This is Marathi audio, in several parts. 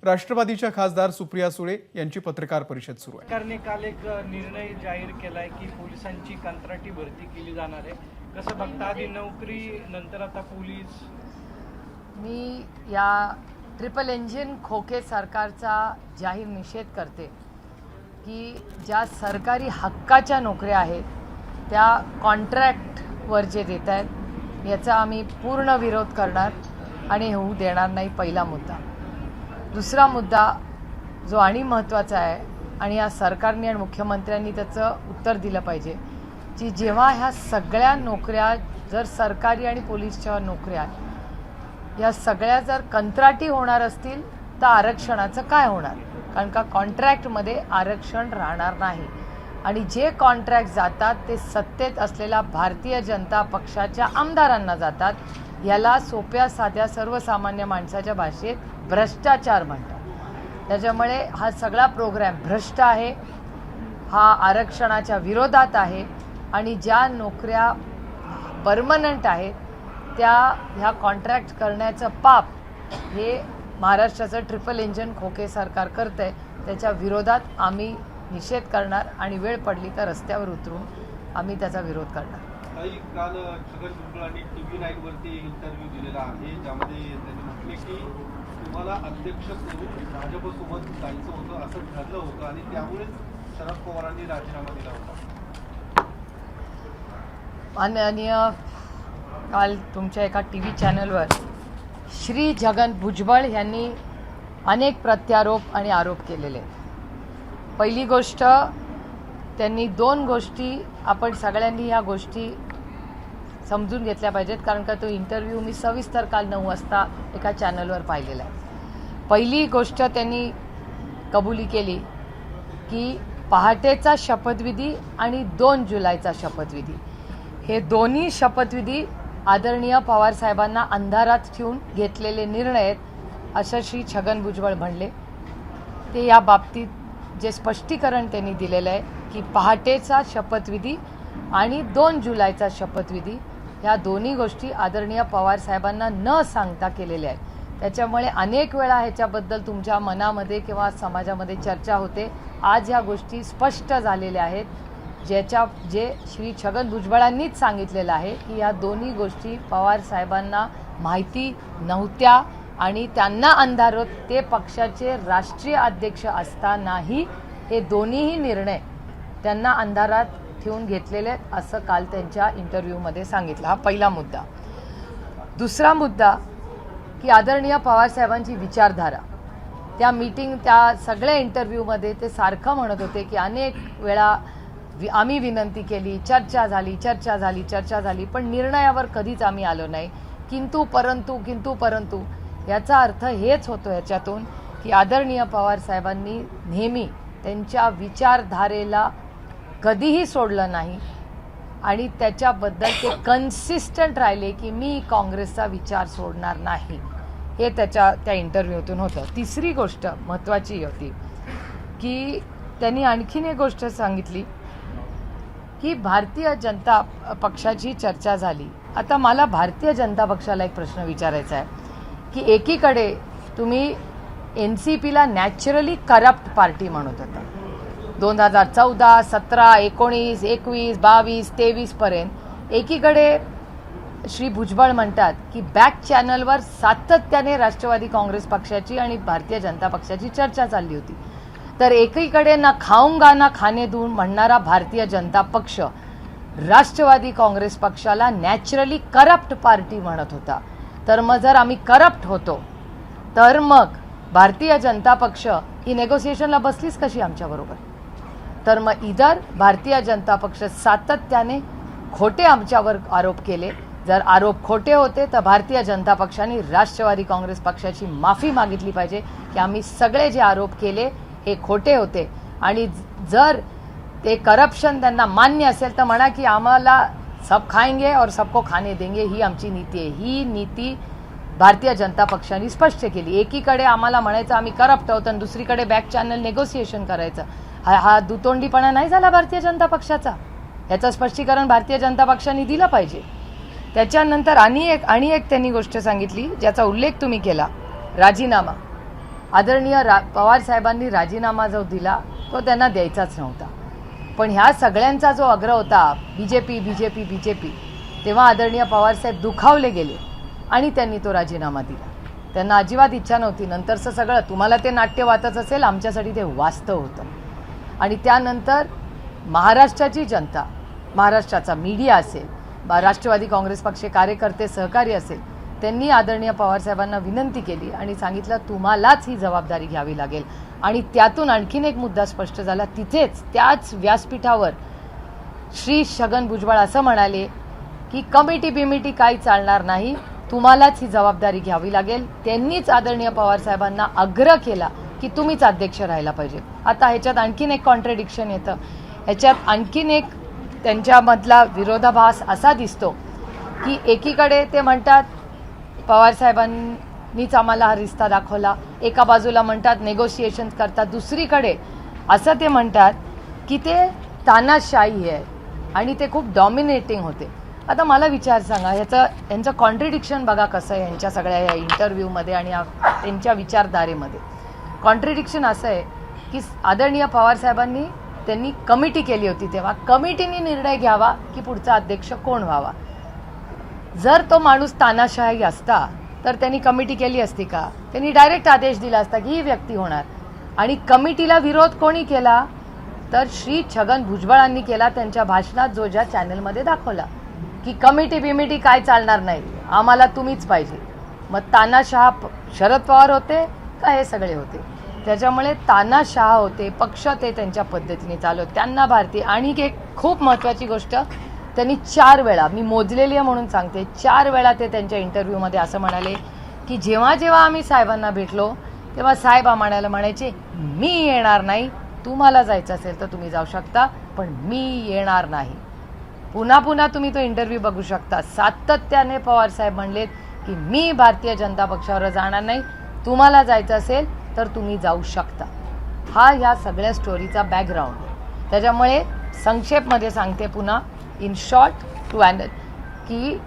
राष्ट्रवादीच्या खासदार सुप्रिया सुळे यांची पत्रकार परिषद सुरू आहे। सरकारने काल एक निर्णय जाहीर केलाय की पोलिसांची कंत्राटी भरती केली जाणार आहे। कसं बघता, आधी नोकरी नंतर आता पोलीस? मी या ट्रिपल इंजिन खोके सरकारचा जाहीर निषेध करते की ज्या सरकारी हक्काच्या नोकऱ्या आहेत त्या कॉन्ट्रॅक्टवर जे देत आहेत याचा आम्ही पूर्ण विरोध करणार आणि होऊ देणार नाही, पहिला मुद्दा। दुसरा मुद्दा जो आणि महत्त्वाचा आहे आणि या सरकारने आणि मुख्यमंत्र्यांनी त्याचं उत्तर दिलं पाहिजे की जेव्हा ह्या सगळ्या नोकऱ्या जर सरकारी आणि पोलीसच्या नोकऱ्या या सगळ्या जर कंत्राटी होणार असतील तर आरक्षणाचं काय होणार? कारण का कॉन्ट्रॅक्टमध्ये आरक्षण राहणार नाही आणि जे कॉन्ट्रॅक्ट जातात ते सत्तेत असलेल्या भारतीय जनता पक्षाच्या आमदारांना जातात। याला सोप्या साध्या सर्वसामान्य माणसाच्या भाषेत भ्रष्टाचार म्हणतात। त्याच्यामुळे हा सगळा प्रोग्राम भ्रष्ट आहे, हा आरक्षणाच्या विरोधात आहे आणि ज्या नोकऱ्या परमनंट आहेत त्या ह्या कॉन्ट्रॅक्ट करण्याचं पाप हे महाराष्ट्राचं ट्रिपल इंजिन खोके सरकार करत आहे। त्याच्या विरोधात आम्ही निषेध करणार आणि वेळ पडली तर रस्त्यावर उतरून आम्ही त्याचा विरोध करणार। काल छगन भुजबळांनी टीव्ही नाईनवरती इंटरव्ह्यू दिलेला आहे ज्यामध्ये त्यांनी म्हटले की तुम्हाला अध्यक्ष करून भाजपसोबत जायचं होतं, असं ठरलं होतं आणि त्यामुळेच शरद पवारांनी राजीनामा दिला होता। माननीय काल तुमच्या एका टीव्ही चॅनलवर श्री छगन भुजबळ यांनी अनेक प्रत्यारोप आणि आरोप केलेले। पहिली गोष्ट, त्यांनी दोन गोष्टी आपण सगळ्यांनी ह्या गोष्टी समजून घेतल्या पाहिजेत कारण का तो इंटरव्ह्यू मी सविस्तर काल 9 वाजता एका चॅनलवर पाहिलेला आहे। पहिली गोष्ट त्यांनी कबुली केली की पहाटेचा शपथविधी आणि 2 जुलैचा शपथविधी हे दोन्ही शपथविधी आदरणीय पवार साहेबांना अंधारात ठेवून घेतलेले निर्णय आहेत असं श्री छगन भुजबळ म्हणले। ते या बाबतीत जे स्पष्टीकरण त्यांनी दिलेलं आहे की पहाटेचा शपथविधी आणि 2 जुलैचा शपथविधी ह्या दोन्ही गोष्टी आदरणीय पवार साहेबांना न सांगता केलेल्या आहेत। त्याच्यामुळे अनेक वेळा ह्याच्याबद्दल तुमच्या मनामध्ये किंवा समाजामध्ये चर्चा होते। आज ह्या गोष्टी स्पष्ट झालेल्या आहेत जे श्री छगन भुजबळांनीच सांगितलेलं आहे की या दोन्ही गोष्टी पवार साहेबांना माहिती नव्हत्या आणि त्यांना अंधारात ते पक्षाचे राष्ट्रीय अध्यक्ष असतानाही हे दोन्हीही निर्णय त्यांना अंधारात ठेवून घेतलेले आहेत असं काल त्यांच्या इंटरव्ह्यूमध्ये सांगितलं। हा पहिला मुद्दा। दुसरा मुद्दा की आदरणीय पवार साहेबांची विचारधारा, त्या त्या सगळ्या इंटरव्ह्यूमध्ये ते सारखं म्हणत होते की अनेक वेळा आम्ही विनंती केली, चर्चा झाली पण निर्णयावर कधीच आम्ही आलो नाही। किंतु परंतु याचा अर्थ हेच होतो याच्यातून की आदरणीय पवार साहेबांनी नेहमी त्यांच्या विचारधारेला कधीही सोडलं नाही आणि त्याच्याबद्दल ते कन्सिस्टंट राहिले की मी काँग्रेसचा विचार सोडणार नाही, हे त्या इंटरव्ह्यूतून होतं। तिसरी गोष्ट महत्त्वाची होती की त्यांनी आणखीन एक गोष्ट सांगितली की भारतीय जनता पक्षाची चर्चा झाली। आता मला भारतीय जनता पक्षाला एक प्रश्न विचारायचा आहे की एकीकडे तुम्ही NCPला नॅचरली करप्ट पार्टी म्हणत होता 2014, 17, 19, 21, 22, 23 पर्यंत। एकीकडे श्री भुजबळ म्हणतात की बॅक चॅनलवर सातत्याने राष्ट्रवादी काँग्रेस पक्षाची आणि भारतीय जनता पक्षाची चर्चा चालली होती। तर एकीकडे ना खाऊंगा ना खाने दूं म्हणणारा भारतीय जनता पक्ष राष्ट्रवादी काँग्रेस पक्षाला नॅचरली करप्ट पार्टी म्हणत होता। तर मग जर आम्ही करप्ट होतो तर मग भारतीय जनता पक्ष ही नेगोसिएशनला बसलीच कशी आमच्याबरोबर? तर मग इधर भारतीय जनता पक्ष सातत्याने खोटे आमच्यावर आरोप केले। जर आरोप खोटे होते तर भारतीय जनता पक्षाने राष्ट्रवादी काँग्रेस पक्षाची माफी मागितली पाहिजे की आम्ही सगळे जे आरोप केले हे खोटे होते आणि जर ते करप्शन त्यांना मान्य असेल तर म्हणा की आम्हाला सब खाएंगे और सबको खाने देंगे ही आमची नीती आहे। ही नीती भारतीय जनता पक्षाने स्पष्ट केली। एकीकडे आम्हाला म्हणायचं आम्ही करप्ट आहोत आणि दुसरीकडे बॅक चॅनल नेगोसिएशन करायचं। हा दुतोंडीपणा नाही झाला भारतीय जनता पक्षाचा? याचं स्पष्टीकरण भारतीय जनता पक्षाने दिलं पाहिजे। त्याच्यानंतर आणि एक त्यांनी गोष्ट सांगितली ज्याचा उल्लेख तुम्ही केला, राजीनामा। आदरणीय पवार साहेबांनी राजीनामा जो दिला तो त्यांना द्यायचाच नव्हता. पण ह्या सगळ्यांचा जो आग्रह होता बीजेपी, तेव्हा आदरणीय पवारसाहेब दुखावले गेले आणि त्यांनी तो राजीनामा दिला. त्यांना अजिबात इच्छा नव्हती. नंतरचं सगळं तुम्हाला ते नाट्य वाटत असेल, आमच्यासाठी ते वास्तव होतं. आणि त्यानंतर महाराष्ट्राची जनता, महाराष्ट्राचा मीडिया असेल, राष्ट्रवादी काँग्रेस पक्ष कार्यकर्ते सहकारी असेल, त्यांनी आदरणीय पवारसाहेबांना विनंती केली आणि सांगितलं तुम्हालाच ही जबाबदारी घ्यावी लागेल. आणि त्यातून आणखीन एक मुद्दा स्पष्ट झाला. तिथेच त्याच व्यासपीठावर श्री छगन भुजबळ असं म्हणाले की कमिटी काही चालणार नाही, तुम्हालाच ही जबाबदारी घ्यावी लागेल. त्यांनीच आदरणीय पवारसाहेबांना आग्रह केला की तुम्हीच अध्यक्ष राहायला पाहिजे. आता ह्याच्यात आणखीन एक कॉन्ट्रडिक्शन येतं. ह्याच्यात आणखीन एक त्यांच्यामधला विरोधाभास असा दिसतो की एकीकडे ते म्हणतात पवारसाहेबांनीच आम्हाला हा रिश्ता दाखवला, एका बाजूला म्हणतात नेगोशिएशन करतात, दुसरीकडे असं ते म्हणतात की ते तानाशाही आहे आणि ते खूप डॉमिनेटिंग होते. आता मला विचार सांगा, यांचं कॉन्ट्रडिक्शन बघा कसं आहे यांच्या सगळ्या या इंटरव्ह्यूमध्ये आणि त्यांच्या विचारधारेमध्ये. कॉन्ट्रडिक्शन असं आहे की आदरणीय पवारसाहेबांनी त्यांनी कमिटी केली होती, तेव्हा कमिटीने निर्णय घ्यावा की पुढचा अध्यक्ष कोण व्हावा. जर तो माणूस तानाशाही असता तर त्यांनी कमिटी केली असती का? त्यांनी डायरेक्ट आदेश दिला असता की ही व्यक्ती होणार. आणि कमिटीला विरोध कोणी केला तर श्री छगन भुजबळांनी केला. त्यांच्या भाषणात जो ज्या चॅनलमध्ये दाखवला की कमिटी काय चालणार नाही, आम्हाला तुम्हीच पाहिजे. मग तानाशाह शरद पवार होते का हे सगळे होते? त्याच्यामुळे तानाशाह होते, पक्ष ते त्यांच्या पद्धतीने चालवत. त्यांना भारतीय आणि एक खूप महत्त्वाची गोष्ट, त्यांनी 4 वेळा, मी मोजलेली आहे म्हणून सांगते, 4 वेळा ते त्यांच्या इंटरव्ह्यूमध्ये असं म्हणाले की जेव्हा जेव्हा आम्ही साहेबांना भेटलो तेव्हा साहेब आम्हाला म्हणायचे मी येणार नाही, तुम्हाला जायचं असेल तर तुम्ही जाऊ शकता पण मी येणार नाही. पुन्हा पुन्हा तुम्ही तो इंटरव्ह्यू बघू शकता. सातत्याने पवार साहेब म्हणलेत की मी भारतीय जनता पक्षावर जाणार नाही, तुम्हाला जायचं असेल तर तुम्ही जाऊ शकता. हा ह्या सगळ्या स्टोरीचा बॅकग्राऊंड. त्याच्यामुळे संक्षेपमध्ये सांगते पुन्हा, इन शॉर्ट टू अँड, की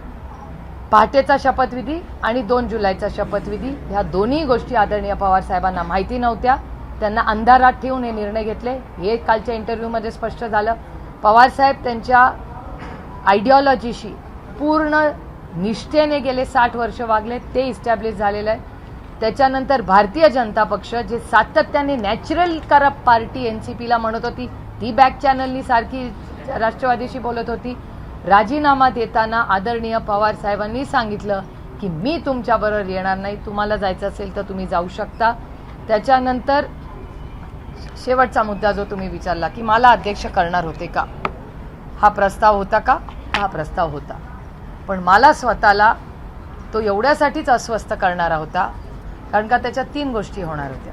पहाटेचा शपथविधी आणि 2 जुलैचा शपथविधी ह्या दोन्ही गोष्टी आदरणीय पवार साहेबांना माहिती नव्हत्या. त्यांना अंधारात ठेवून हे निर्णय घेतले. हे कालच्या इंटरव्ह्यूमध्ये स्पष्ट झालं. पवारसाहेब त्यांच्या आयडिओलॉजीशी पूर्ण निष्ठेने गेले 60 वर्ष वागले, ते इस्टॅब्लिश झालेलं आहे. त्याच्यानंतर भारतीय जनता पक्ष जे सातत्याने नॅचरल करप्ट पार्टी NCPला म्हणत होती, ती बॅक चॅनलनी सारखी राष्ट्रवादीशी बोलत होती. राजीनामा देताना आदरणीय पवार साहेबांनी सांगितलं की मी तुमच्याबरोबर येणार नाही, तुम्हाला जायचं असेल तर तुम्ही जाऊ शकता. त्याच्यानंतर शेवटचा मुद्दा जो तुम्ही विचारला की मला अध्यक्ष करणार होते का, हा प्रस्ताव होता का? हा प्रस्ताव होता. पण मला स्वतःला तो एवढ्यासाठीच अस्वस्थ करणारा होता कारण का त्याच्यात 3 गोष्टी होणार होत्या.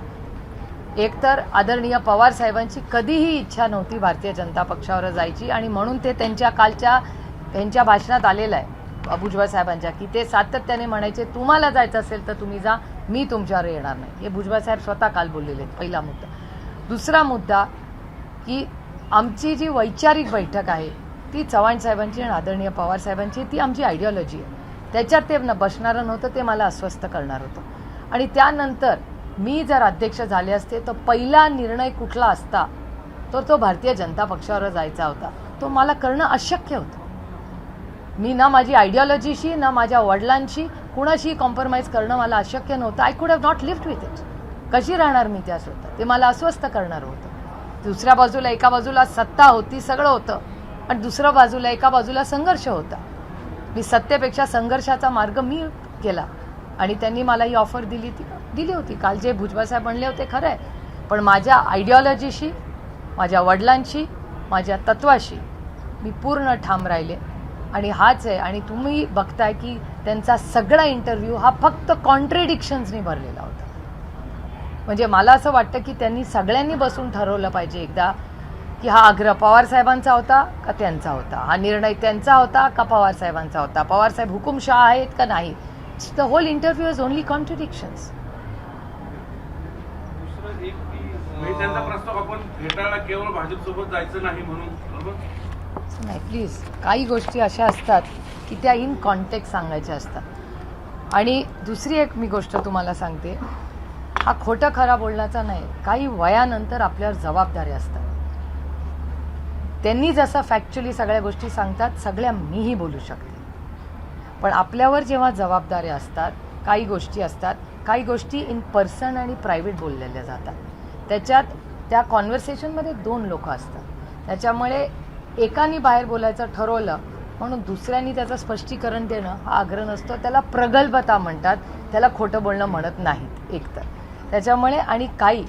एक तर आदरणीय पवार साहेबांची कधीही इच्छा नव्हती भारतीय जनता पक्षावर जायची आणि म्हणून ते त्यांच्या भाषणात आलेलं आहे भुजबळ साहेबांच्या की ते सातत्याने म्हणायचे तुम्हाला जायचं असेल तर तुम्ही जा, मी तुमच्यावर येणार नाही. हे भुजबळ साहेब स्वतः काल बोललेले आहेत. पहिला मुद्दा. दुसरा मुद्दा की आमची जी वैचारिक बैठक आहे ती चव्हाण साहेबांची आणि आदरणीय पवार साहेबांची, ती आमची आयडिओलॉजी आहे. त्याच्यात ते बसणारं नव्हतं, ते मला अस्वस्थ करणार होतं. आणि त्यानंतर मी जर अध्यक्ष झाले असते तर पहिला निर्णय कुठला असता तर तो भारतीय जनता पक्षावर जायचा होता. तो मला करणं अशक्य होतं. मी ना माझी आयडिओलॉजीशी ना माझ्या वडिलांशी कुणाशी कॉम्प्रोमाइज करणं मला अशक्य नव्हतं. I could have not lived with it. कशी राहणार मी त्यासोबत? ते मला अस्वस्थ करणार होतं. दुसऱ्या बाजूला, एका बाजूला सत्ता होती, सगळं होतं, आणि दुसऱ्या बाजूला, एका बाजूला संघर्ष होता. मी सत्तेपेक्षा संघर्षाचा मार्ग मी केला आणि त्यांनी मला ही ऑफर दिली होती. काल जे भुजबळ साहेब म्हणले होते खरं आहे, पण माझ्या आयडिओलॉजीशी, माझ्या वडिलांशी, माझ्या तत्वाशी मी पूर्ण ठाम राहिले आणि हाच आहे. आणि तुम्ही बघताय की त्यांचा सगळा इंटरव्ह्यू हा फक्त कॉन्ट्रडिक्शन्सनी भरलेला होता. म्हणजे मला असं वाटतं की त्यांनी सगळ्यांनी बसून ठरवलं पाहिजे एकदा की हा आग्रह पवार साहेबांचा होता का त्यांचा होता, हा निर्णय त्यांचा होता का पवार साहेबांचा होता, पवार साहेब हुकुमशाह आहेत का नाही. The whole interview is only contradictions. दुसरं एक की त्यांचा प्रस्ताव आपण फेटाळला केवळ भाजपसोबत जायचं नाही म्हणून, बरोबर नाही. प्लीज, काही गोष्टी अशा असतात की त्या इन कॉन्टेक्स्ट सांगायच्या असतात. आणि दुसरी एक मी गोष्ट तुम्हाला सांगते, हा खोटं खरा बोलण्याचा नाही. काही वयानंतर आपल्यावर जबाबदारी असतात. त्यांनी जसं फॅक्च्युअली सगळ्या गोष्टी सांगतात सगळ्या मीही बोलू शकते, पण आपल्यावर जेव्हा जबाबदाऱ्या असतात, काही गोष्टी असतात, काही गोष्टी इन पर्सन आणि प्रायव्हेट बोललेल्या जातात. त्याच्यात त्या कॉन्व्हर्सेशनमध्ये 2 लोक असतात. त्याच्यामुळे एकाने बाहेर बोलायचं ठरवलं म्हणून दुसऱ्यांनी त्याचं स्पष्टीकरण देणं हा आग्रह नसतो. त्याला प्रगल्भता म्हणतात, त्याला खोटं बोलणं म्हणत नाहीत एकतर. त्याच्यामुळे आणि काही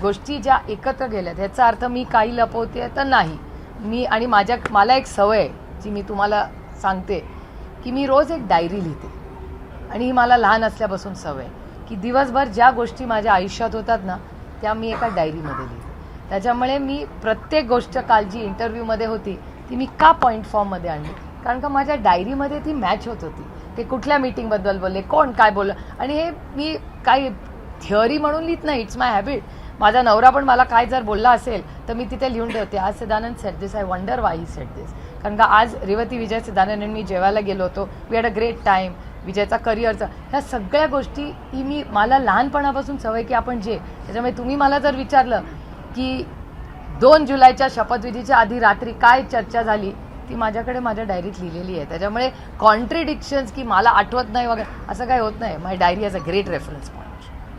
गोष्टी ज्या एकत्र गेल्यात ह्याचा अर्थ मी काही लपवते तर नाही. आणि मला एक सवय आहे जी मी तुम्हाला सांगते की मी रोज एक डायरी लिहिते आणि ही मला लहान असल्यापासून सवय की दिवसभर ज्या गोष्टी माझ्या आयुष्यात होतात ना त्या मी एका डायरीमध्ये लिहिते. त्याच्यामुळे मी प्रत्येक गोष्ट काल जी इंटरव्ह्यूमध्ये होती ती मी का पॉईंट फॉर्ममध्ये आणली, कारण का माझ्या डायरीमध्ये ती मॅच होत होती. ते कुठल्या मीटिंगबद्दल बोलले, कोण काय बोललं, आणि हे मी काही थिअरी म्हणून लिहित नाही, इट्स माय हॅबिट. माझा नवरा पण मला काय जर बोलला असेल तर मी तिथे लिहून ठेवते, आज Siddhanand said this, I wonder why he said this. कारण का आज रेवती विजय सिद्धानंद आणि मी जेवायला गेलो होतो, we had a great time. विजयचा करिअरचा ह्या सगळ्या गोष्टी ही मला लहानपणापासून सवय की आपण त्याच्यामुळे तुम्ही मला जर विचारलं की 2 जुलैच्या शपथविधीच्या आधी रात्री काय चर्चा झाली ती माझ्याकडे माझ्या डायरीत लिहिलेली आहे. त्याच्यामुळे कॉन्ट्रडिक्शन्स की मला आठवत नाही वगैरे असं काही होत नाही. My diary has a great reference point.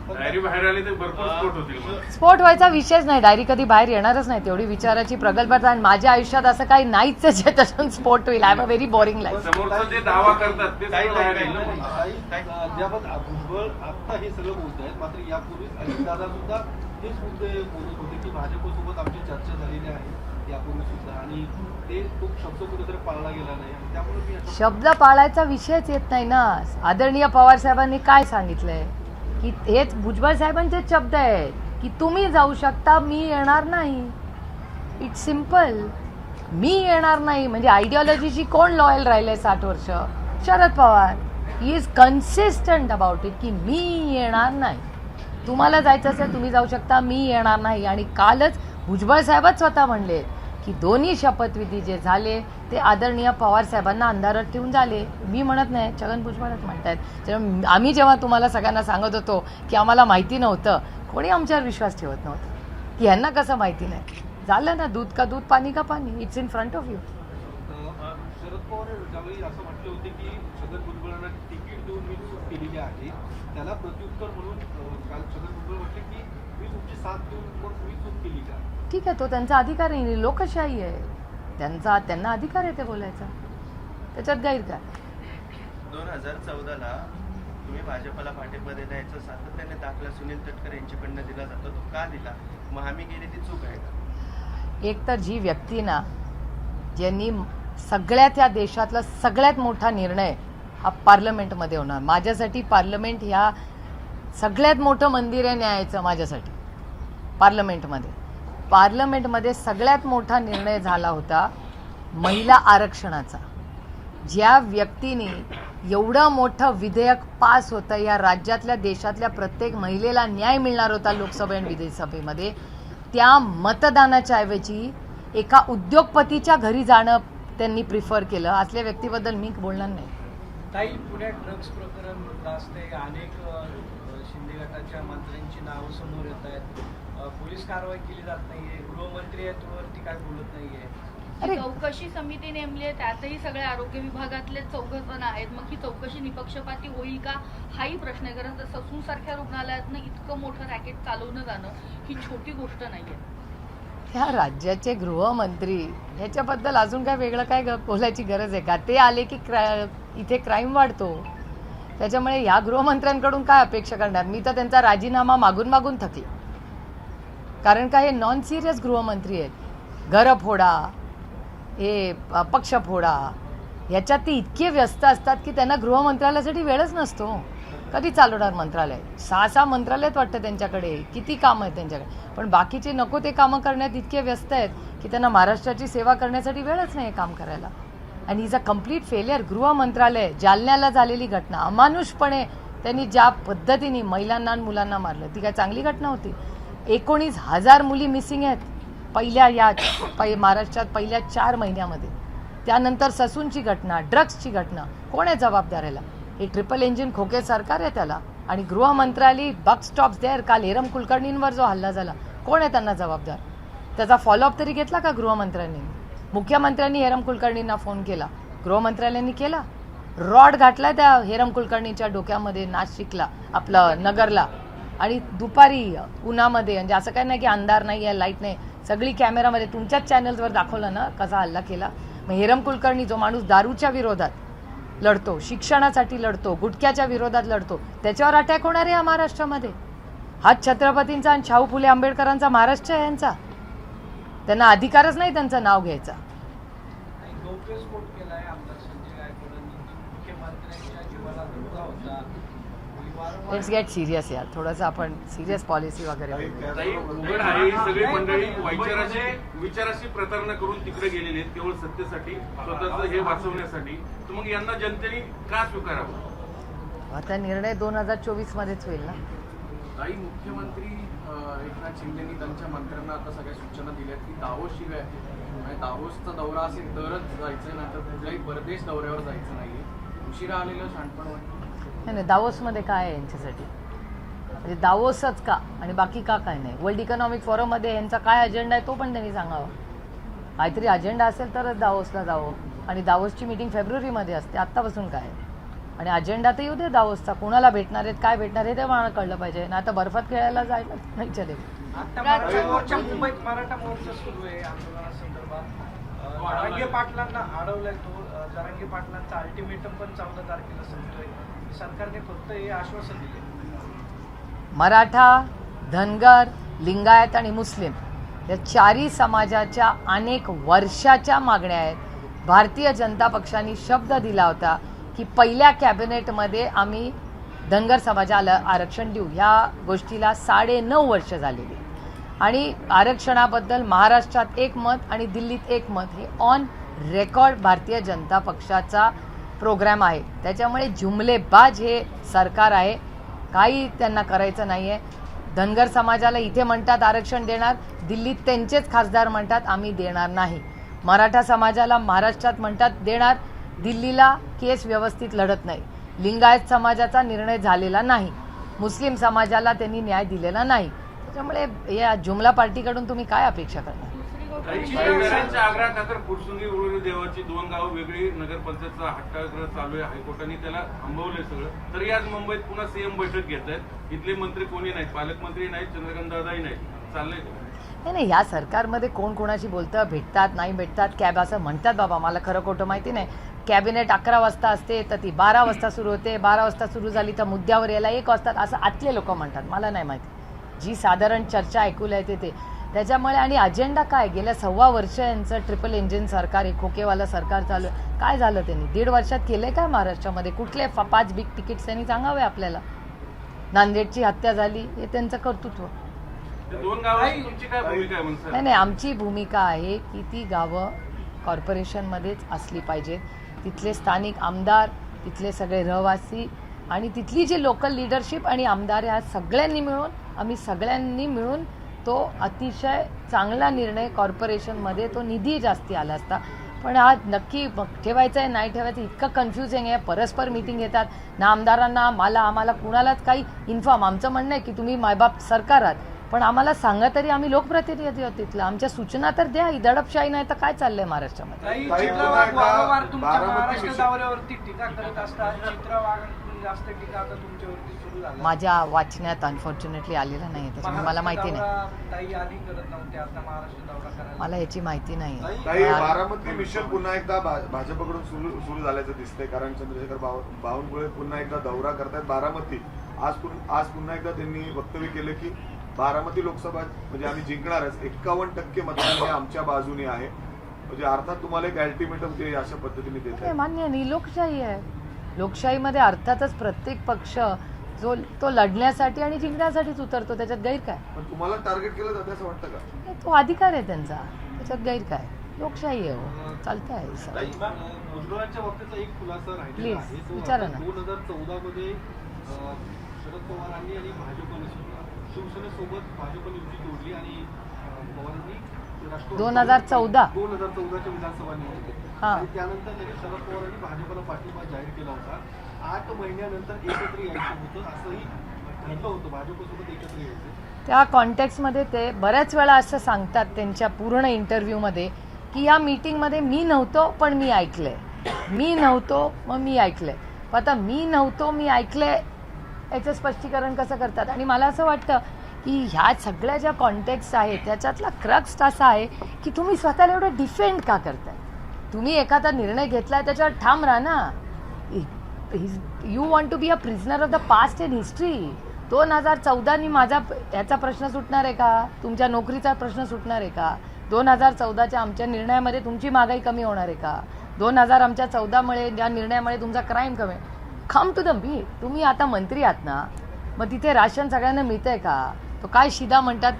Diary बाहेर आली तर भरपूर स्फोट होतील. स्फोट व्हायचा विषयच नाही. डायरी कधी बाहेर येणारच नाही. तेवढी विचाराची प्रगल्भता आणि माझ्या आयुष्यात असं काही नाहीच आहे त्याच्यातून स्फोट होईल. I am a very boring life. समोरचं जे दावा करतात ते सगळं बाहेर येईल ना. ज्याबाबत भुजबळ आता हे सगळं बोलत आहेत, मात्र यापूर्वी अजितदादा सुद्धा हेच मुद्दे बोलत होते की भाजपसोबत आमची चर्चा झालेली आहे यापूर्वी सुद्धा, आणि ते तो शब्द कुठेतरी पाळला गेला नाही, आणि त्यामुळे मी शब्द पाळायचा विषयच येत नाही ना. आदरणीय पवार साहेबांनी काय सांगितलंय की हेच भुजबळ साहेबांचे शब्द आहेत की तुम्ही जाऊ शकता, मी येणार नाही. It's simple. मी येणार नाही म्हणजे आयडिओलॉजीशी कोण लॉयल राहिलंय 60 वर्ष? Sharad Pawar. He is consistent about it की मी येणार नाही. तुम्हाला जायचं असेल तुम्ही जाऊ शकता, मी येणार नाही. आणि कालच भुजबळ साहेबच स्वतः म्हणले की दोन्ही शपथविधी जे झाले ते आदरणीय पवार साहेबांना अंधारात ठेवून झाले. मी म्हणत नाही, छगन भुजबळच म्हणतायत. आम्ही जेव्हा तुम्हाला सगळ्यांना सांगत होतो की आम्हाला माहिती नव्हतं, कोणी आमच्यावर विश्वास ठेवत नव्हतं की ह्यांना कसं माहिती नाही. झालं ना, दूध का दूध, पाणी का पाणी. It's in front of you. Sharad Pawar ज्यावेळी असं म्हटले होते की छगन भुजबळांना तिकीट देऊन मी चूक केलेली आहे, त्याला प्रत्युत्तर म्हणून काल छगन भुजबळ म्हटले की मी तुमची साथ देऊन मग मी चूक केली का? ठीक आहे, तो त्यांचा अधिकार आहे. लोकशाही आहे, त्यांना अधिकार आहे ते बोलायचा. त्याच्यात गैर काय? 2014ला तुम्ही भाजपला पाठिंबा देण्याचा सातत्याने दाखला सुनील तटकरे यांच्याकडनं दिला जातो, तो का दिला? मग आम्ही गेली ती चूक आहे का? एक तर जी व्यक्ती ना ज्यांनी सगळ्यात या देशातला सगळ्यात मोठा निर्णय हा पार्लमेंटमध्ये होणार. माझ्यासाठी पार्लमेंट ह्या सगळ्यात मोठं मंदिर आहे न्यायाचं. माझ्यासाठी पार्लमेंटमध्ये सगळ्यात मोठा निर्णय झाला होता महिला आरक्षणाचा. ज्या व्यक्तीने एवढं मोठं विधेयक पास होतं, या राज्यातल्या देशातल्या प्रत्येक महिलेला न्याय मिळणार होता लोकसभा आणि विधानसभेमध्ये, त्या मतदानाच्या ऐवजी एका उद्योगपतीच्या घरी जाणं त्यांनी प्रिफर केलं. असल्या व्यक्तीबद्दल मी बोलणार नाही. ताई, पुण्यात ड्रग्स प्रकरण गाजते. अनेक शिंदे गटाच्या मंत्र्यांची नावं समोर येत आहेत. पोलीस कारवाई केली जात नाहीये. गृहमंत्री आहेत वरती काय बोलत नाहीये. अरे, चौकशी समिती नेमली आहे, त्यातही सगळे आरोग्य विभागातले 4 जण आहेत. मग ही चौकशी निपक्षपाती होईल का हाही प्रश्न आहे. कारण ससून सारख्या रुग्णालयातनं इतकं मोठं रॅकेट चालवणं जाणं ही छोटी गोष्ट नाहीये. ह्या राज्याचे गृहमंत्री ह्याच्याबद्दल अजून काय वेगळं काय बोलायची गरज आहे का? ते आले की इथे क्राईम वाढतो. त्याच्यामुळे ह्या गृहमंत्र्यांकडून काय अपेक्षा करणार? मी तर त्यांचा राजीनामा मागून मागून थकले. कारण का हे नॉन सिरियस गृहमंत्री आहेत. घरं फोडा, हे पक्ष फोडा, ह्याच्यात ते इतके व्यस्त असतात की त्यांना गृहमंत्रालयासाठी वेळच नसतो. कधी चालवणार मंत्रालय? 6 मंत्रालयात वाटतं त्यांच्याकडे. किती कामं आहेत त्यांच्याकडे, पण बाकीचे नको ते कामं करण्यात इतके व्यस्त आहेत की त्यांना महाराष्ट्राची सेवा करण्यासाठी वेळच नाही काम करायला. आणि इज अ कम्प्लीट फेलियर. गृह मंत्रालय, जालन्याला झालेली घटना, अमानुषपणे त्यांनी ज्या पद्धतीने महिलांना आणि मुलांना मारलं, ती काय चांगली घटना होती? 19,000 मुली मिसिंग आहेत महाराष्ट्रात पहिल्या 4 महिन्यामध्ये. त्यानंतर ससूनची घटना, ड्रग्सची घटना. कोण आहे जबाबदार याला? हे ट्रिपल इंजिन खोके सरकार आहे त्याला. आणि गृहमंत्रालय बक स्टॉप्स देअर. काल हेरम कुलकर्णींवर जो हल्ला झाला, कोण आहे त्यांना जबाबदार? त्याचा फॉलोअप तरी घेतला का गृहमंत्र्यांनी? मुख्यमंत्र्यांनी हेरम कुलकर्णींना फोन केला, गृहमंत्र्यांनी केला? रॉड घातलाय त्या हेरम कुलकर्णीच्या डोक्यामध्ये नाशिकला, आपलं नगरला, आणि दुपारी उन्हामध्ये. म्हणजे असं काय नाही की अंधार नाही आहे, लाईट नाही, सगळी कॅमेरामध्ये तुमच्याच चॅनल्सवर दाखवलं ना कसा हल्ला केला. मग हेरम कुलकर्णी जो माणूस दारूच्या विरोधात लढतो, शिक्षणासाठी लढतो, गुटख्याच्या विरोधात लढतो, त्याच्यावर अटॅक होणार आहे महाराष्ट्रामध्ये? हा छत्रपतींचा आणि शाहू फुले आंबेडकरांचा महाराष्ट्र आहे यांचा. त्यांना अधिकारच नाही त्यांचं नाव घ्यायचा. गौप्यस्फोट केलाय आमदार संजय गायकवाडांनी. मुख्यमंत्र्यांच्या जीवाला धोका होता. लेट्स गेट सिरियस यार, थोडंसं आपण सिरियस पॉलिसी वगैरे बोलू. ताई, उघड आहे ही सगळी मंडळी विचाराशी प्रतारणा करून तिकडे गेलेली आहेत केवळ सत्तेसाठी, स्वतःच हे वाचवण्यासाठी. तर मग यांना जनतेने का स्वीकारावं? आता निर्णय 2024 मध्येच होईल ना. काही मुख्यमंत्री एकनाथ शिंदेनी त्यांच्या मंत्र्यांना आता सगळ्या सूचना दिल्यात की दावोस शिवाय म्हणजे दावोसचा दौरा असेल तरच जायचं, नाही तर कुठल्याही परदेश दौऱ्यावर जायचं नाही. उशिरा आलेलं शाणपण वाटतं. नाही, दावोसमध्ये काय आहे यांच्यासाठी? म्हणजे दावोसच का आणि बाकी का काय नाही? वर्ल्ड इकॉनॉमिक फोरममध्ये यांचा काय अजेंडा आहे तो पण त्यांनी सांगावा. काहीतरी अजेंडा असेल तरच दावोसला जावं. आणि दावोसची मीटिंग फेब्रुवारीमध्ये असते, आत्तापासून काय? आणि अजेंडा तर येऊ दे दावोसचा, कोणाला भेटणार आहेत, काय भेटणार आहे ते मला कळलं पाहिजे ना. आता बर्फात खेळायला जायला नाही चले. आता मराठा मोर्चा, मुंबईत मराठा मोर्चा सुरू आहे आंदोलनासंदर्भात. जरांगे पाटलांना अडवलाय तो. जरांगे पाटलांचा अल्टिमेटम पण 14 तारखेला संपतोय. सरकारने फक्त हे आश्वासन दिले. मराठा, धनगर, लिंगायत आणि मुस्लिम या चारही समाजाच्या अनेक वर्षाच्या मागण्या आहेत. भारतीय जनता पक्षाने शब्द दिला होता की पहिल्या कॅबिनेटमध्ये आम्ही धनगर समाजाला आरक्षण देऊ. ह्या गोष्टीला 9.5 वर्ष झालेली आणि आरक्षणाबद्दल महाराष्ट्रात एक मत आणि दिल्लीत एक मत, हे ऑन रेकॉर्ड भारतीय जनता पक्षाचा प्रोग्राम आहे. त्याच्यामुळे जुमलेबाज हे सरकार आहे, काही त्यांना करायचं नाही आहे. धनगर समाजाला इथे म्हणतात आरक्षण देणार, दिल्लीत त्यांचेच खासदार म्हणतात आम्ही देणार नाही. मराठा समाजाला महाराष्ट्रात म्हणतात देणार, दिल्लीला केस व्यवस्थित लढत नाही. लिंगायत समाजाचा निर्णय झालेला नाही, मुस्लिम समाजाला त्यांनी न्याय दिलेला नाही. त्याच्यामुळे या जुमला पार्टीकडून तुम्ही काय अपेक्षा करणार? शिवसेनेच्या आग्रहाखातर फुरसुंगी उरुळी देवाची 2 गावं वेगळी नगरपंचायतचा हट्टाग्रह चालू आहे. हायकोर्टाने त्याला थांबवलंय सगळं. तरी आज मुंबईत पुन्हा सीएम बैठक घेत आहेत. इथले मंत्री कोणी नाहीत, पालकमंत्री नाहीत, चंद्रकांत दादाही नाहीत. चाललंय नाही, या सरकारमध्ये कोण कोणाशी बोलतं, भेटतात नाही भेटतात, कॅब असं म्हणतात बाबा, मला खरं खोटं माहिती नाही. कॅबिनेट 11 वाजता असते तर ती 12 वाजता सुरू होते, 12 वाजता सुरू झाली तर मुद्द्यावर यायला 1 वाजतात, असं आतले लोक म्हणतात. मला नाही माहिती, जी साधारण चर्चा ऐकूला येते ते. त्याच्यामुळे आणि अजेंडा काय? गेल्या 1.25 वर्ष यांचं ट्रिपल इंजिन सरकार, एक खोकेवाला सरकार चालू आहे. काय झालं त्यांनी 1.5 वर्षात केलंय काय महाराष्ट्रामध्ये? कुठले 5 बिग तिकीट्स त्यांनी सांगावे आपल्याला? नांदेडची हत्या झाली, हे त्यांचं कर्तृत्व. 2 गावाची तुमची काय भूमिका आहे म्हणून? नाही, आमची भूमिका आहे की ती गावं कॉर्पोरेशनमध्येच असली पाहिजेत. तिथले स्थानिक आमदार, तिथले सगळे रहिवासी आणि तिथली जी लोकल लिडरशिप आणि आमदार, ह्या सगळ्यांनी मिळून तो अतिशय चांगला निर्णय कॉर्पोरेशनमध्ये, तो निधी जास्ती आला असता. पण आज नक्की ठेवायचं आहे नाही ठेवायचं इतकं कन्फ्युजिंग आहे. परस्पर मीटिंग घेतात ना आमदारांना, आम्हाला कुणालाच काही इन्फॉर्म. आमचं म्हणणं आहे की तुम्ही मायबाप सरकार आहात, पण आम्हाला सांगा तरी, आम्ही लोकप्रतिनिधी आहोत तिथलं, आमच्या सूचना तर द्या. ही दडपशाही नाही तर काय चाललंय महाराष्ट्रामध्ये? वारंवार तुमच्या महाराष्ट्र दौऱ्यावरती टीका करत असतात. चित्रा वाघांकडून जास्त टीका आता तुमच्यावरती सुरू झाली. माझ्या वाचण्यात अनफॉर्च्युनेटली आलेलं नाही, त्याच्यामुळे मला माहिती नाही. ताई आधी करत नव्हते, आता महाराष्ट्र दौरा करायला. मला याची माहिती नाही. बारामती मिशन पुन्हा एकदा भाजपकडून सुरू झाल्याचं दिसतंय, कारण चंद्रशेखर बावनकुळे पुन्हा एकदा दौरा करतायत बारामती. आज पुन्हा एकदा त्यांनी वक्तव्य केलं की बारामती लोकसभा म्हणजे आम्ही जिंकणारच, 51% मतदान हे आमच्या बाजूने आहे. म्हणजे अर्थात तुम्हाला एक अल्टिमेटम ते अशा पद्धतीने देत आहे. मान्य नाही, लोकशाही आहे. लोकशाहीमध्ये अर्थातच प्रत्येक पक्ष जो तो लढण्यासाठी आणि जिंकण्यासाठीच उतरतो, त्याच्यात गैर काय? पण तुम्हाला टार्गेट केलं जातं असं वाटतं का? तो अधिकार आहे त्यांचा, त्याच्यात गैर काय? लोकशाही आहे, चालतं आहे. भुजबळांच्या बाबतीचा एक खुलासा राहिलेला प्लीज, आहे. तो विचारा ना. 2014 मध्ये शरद पवारांनी आणि भाजपने शिवसेनेसोबत भाजपने युती जोडली आणि पवारांनी 2014 2014च्या विधानसभा निवडणुकीत आणि त्यानंतर लगेच शरद पवारांनी भाजपला पाठिंबा जाहीर केला होता. 8 महिन्यानंतर एकत्र यायचं होतं असंही ठरलं होतं, भाजपसोबत एकत्र यायचं. त्या कॉन्टेक्स्टमध्ये ते बऱ्याच वेळा असं सांगतात त्यांच्या पूर्ण इंटरव्ह्यूमध्ये की या मीटिंगमध्ये मी नव्हतो पण मी ऐकलंय, मी नव्हतो मग मी ऐकलंय. पण आता मी नव्हतो मी ऐकलंय याचं स्पष्टीकरण कसं करतात? आणि मला असं वाटतं की ह्या सगळ्या ज्या कॉन्टेक्स्ट आहेत त्याच्यातला क्रक्स असा आहे की तुम्ही स्वतःला एवढं डिफेंड का करताय? तुम्ही एखादा निर्णय घेतलाय त्याच्यावर ठाम राहा ना. You want to be a prisoner of the past in history. 2014 माझा याचा प्रश्न सुटणार आहे का? तुमच्या नोकरीचा प्रश्न सुटणार आहे का? 2014च्या आमच्या निर्णयामध्ये तुमची महागाई कमी होणार आहे का? 2014मुळे या निर्णयामुळे तुमचा क्राईम कमी. कम टू द मी. तुम्ही आता मंत्री आहात ना, मग तिथे राशन सगळ्यांना मिळतंय का? तो काय शिदा म्हणतात,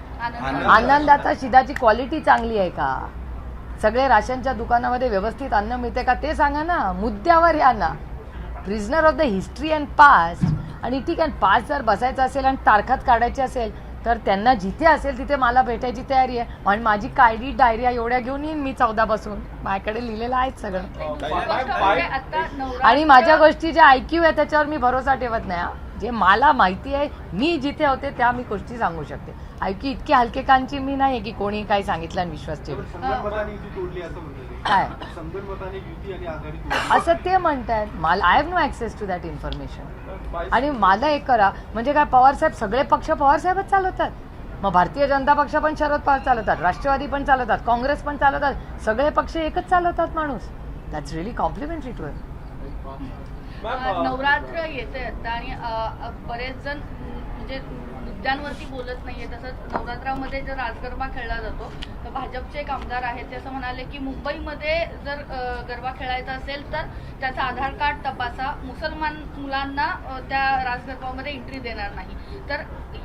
आनंदाचा शिदाची क्वालिटी चांगली आहे का? सगळे राशनच्या दुकानामध्ये व्यवस्थित अन्न मिळते का ते सांगा ना. मुद्द्यावर या ना. Prisoner of the history and past. आणि ठीक आहे, पास्ट जर बसायचं असेल आणि तारखात काढायची असेल तर त्यांना जिथे असेल तिथे मला भेटायची तयारी आहे. आणि माझी कायडी डायरिया एवढ्या घेऊन येईन मी 14 बसून. माझ्याकडे लिहिलेलं आहेच सगळं. आणि माझ्या गोष्टी ज्या IQ आहे त्याच्यावर मी भरोसा ठेवत नाही. जे मला माहिती आहे, मी जिथे होते त्या मी गोष्टी सांगू शकते. IQ इतकी हलकेकांची मी नाही की कोणी काही सांगितलं आणि विश्वास ठेवला. संगणमताने युती तोडली असं म्हणलं. काय संगणमताने युती आणि आघाडी तोडली असं ते म्हणतायत. मला I have no access to that information. आणि मला एक करा, म्हणजे काय पवारसाहेब सगळे पक्ष पवारसाहेबच चालवतात? मग भारतीय जनता पक्ष पण शरद पवार चालवतात, राष्ट्रवादी पण चालवतात, काँग्रेस पण चालवतात, सगळे पक्ष एकच चालवतात माणूस. दॅट्स रिअली कॉम्प्लिमेंटरी टू हिम. नवरात्र येते आता आणि बरेच जण म्हणजे मुद्द्यांवरती बोलत नाहीये. तसंच नवरात्रामध्ये जर राजगरबा खेळला जातो तर भाजपचे एक आमदार आहेत ते असं म्हणाले की मुंबईमध्ये जर गरबा खेळायचा असेल तर त्याचं आधार कार्ड तपासा, मुसलमान मुलांना त्या राजगरबामध्ये एंट्री देणार नाही. तर